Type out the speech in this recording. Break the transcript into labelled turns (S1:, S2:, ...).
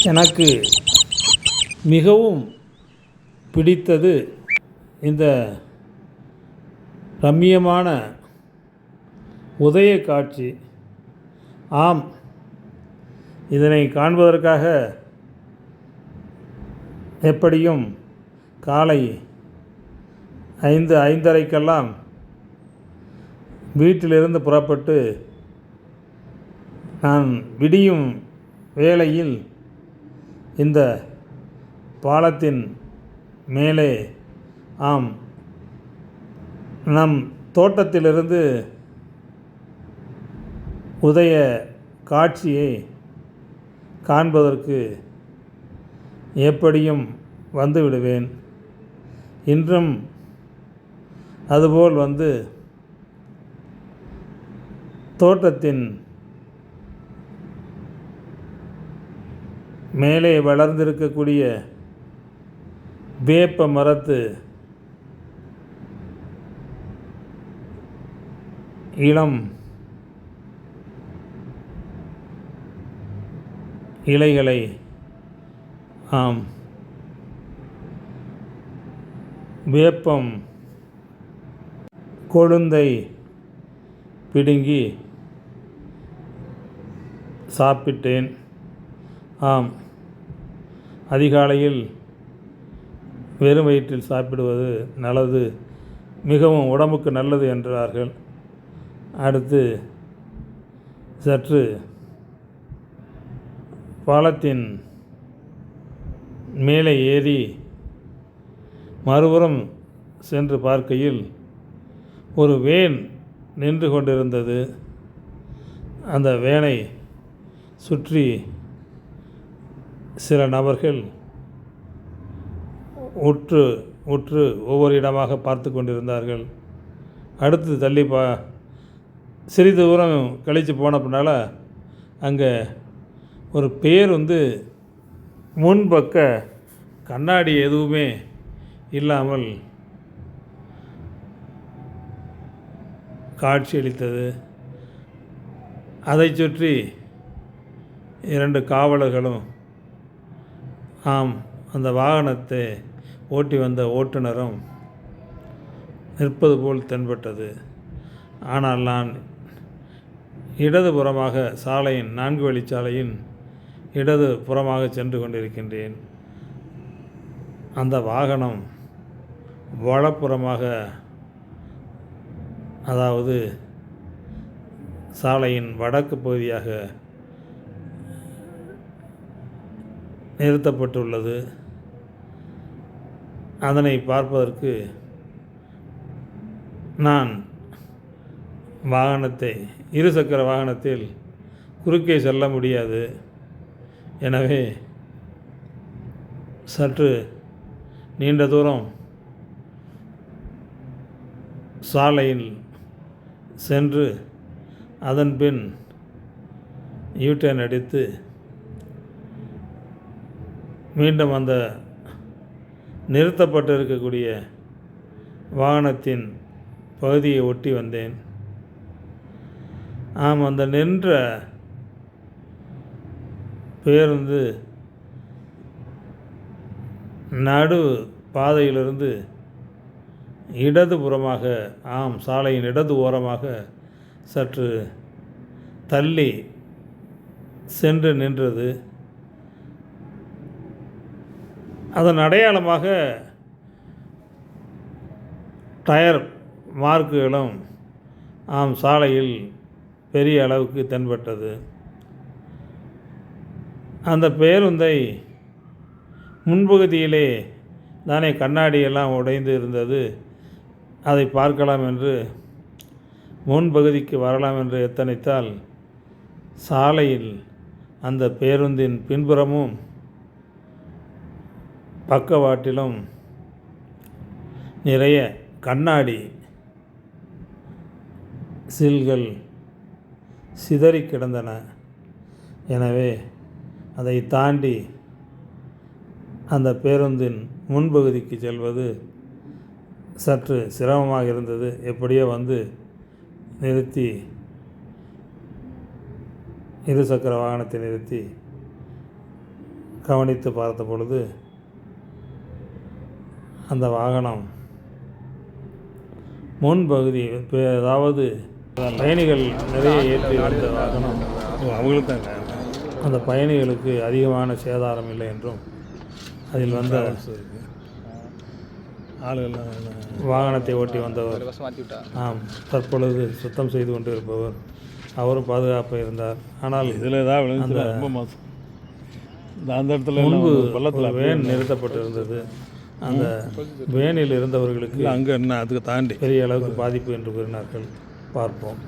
S1: எனக்கு மிகவும் பிடித்தது இந்த ரம்மியமான உதய காட்சி. ஆம், இதனை காண்பதற்காக எப்படியும் காலை 5:30க்கெல்லாம் வீட்டிலிருந்து புறப்பட்டு நான் விடியும் வேளையில் இந்த பாலத்தின் மேலே நம் தோட்டத்திலிருந்து உதய காட்சியை காண்பதற்கு எப்படியும் வந்து விடுவேன். இன்றும் அதுபோல் வந்து தோட்டத்தின் மேலே வளர்ந்திருக்கக்கூடிய வேப்ப மரத்து இளம் இலைகளை வேப்பம் கொழுந்தை பிடுங்கி சாப்பிட்டேன். அதிகாலையில் வெறும் வயிற்றில் சாப்பிடுவது நல்லது, மிகவும் உடம்புக்கு நல்லது என்றார்கள். அடுத்து சற்று பாலத்தின் மேலே ஏறி மறுபுறம் சென்று பார்க்கையில் ஒரு வேன் நின்று கொண்டிருந்தது. அந்த வேனை சுற்றி சில நபர்கள் உற்று ஒவ்வொரு இடமாக பார்த்து கொண்டிருந்தார்கள். அடுத்து தள்ளி சிறிது தூரம் கழித்து போன பின்னால் அங்கே ஒரு பேருந்து முன்பக்க கண்ணாடி எதுவுமே இல்லாமல் காட்சியளித்தது. அதை சுற்றி 2 காவலர்களும் அந்த வாகனத்தை ஓட்டி வந்த ஓட்டுநரும் நிற்பது போல் தென்பட்டது. ஆனால் நான் இடதுபுறமாக சாலையின் 4 வழிச்சாலையின் இடது புறமாக சென்று கொண்டிருக்கின்றேன். அந்த வாகனம் வலப்புறமாக, அதாவது சாலையின் வடக்கு பகுதியாக நிறுத்தப்பட்டுள்ளது. அதனை பார்ப்பதற்கு நான் இருசக்கர வாகனத்தில் குறுக்கே செல்ல முடியாது. எனவே சற்று நீண்ட தூரம் சாலையில் சென்று அதன் பின் யூடர்ன் அடித்து மீண்டும் அந்த நிறுத்தப்பட்டு இருக்கக்கூடிய வாகனத்தின் பகுதியை ஒட்டி வந்தேன். அந்த நின்ற பேருந்து நடு பாதையிலிருந்து இடதுபுறமாக, சாலையின் இடது ஓரமாக சற்று தள்ளி சென்று நின்றது. அதன் அடையாளமாக டயர் மார்க்குகளும் சாலையில் பெரிய அளவுக்கு தென்பட்டது. அந்த பேருந்தை முன்பகுதியிலே தானே கண்ணாடியெல்லாம் உடைந்து இருந்தது. அதை பார்க்கலாம் என்று முன்பகுதிக்கு வரலாம் என்று எத்தனைத்தால் சாலையில் அந்த பேருந்தின் பின்புறமும் பக்கவாட்டிலும் நிறைய கண்ணாடி சில்கள் சிதறி கிடந்தன. எனவே அதை தாண்டி அந்த பேருந்தின் முன்பகுதிக்கு செல்வது சற்று சிரமமாக இருந்தது. எப்படியோ வந்து நிறுத்தி, இருசக்கர வாகனத்தை நிறுத்தி கவனித்து பார்த்த பொழுது அந்த வாகனம் முன்பகுதி அதாவது பயணிகள் நிறைய ஏற்றி வந்த வாகனம்
S2: அவங்களுக்கு தாங்க
S1: அந்த பயணிகளுக்கு அதிகமான சேதாரம் இல்லை என்றும் அதில் வந்த
S2: ஆளுகள்லாம்
S1: வாகனத்தை ஓட்டி வந்தவர் தற்பொழுது சுத்தம் செய்து கொண்டு இருப்பவர் அவரும் பாதுகாப்பாக இருந்தார். ஆனால்
S2: இதில் ஏதாவது விழுந்து ரொம்ப மோசம். அந்த இடத்துல
S1: முன்பு
S2: பள்ளத்தில்
S1: வேன் நிறுத்தப்பட்டிருந்தது. அந்த வேனில் இருந்தவர்களுக்கு
S2: அங்கே என்ன அதுக்கு தாண்டி
S1: பெரிய அளவுக்கு பாதிப்பு என்று கூறினார்கள். பார்ப்போம்.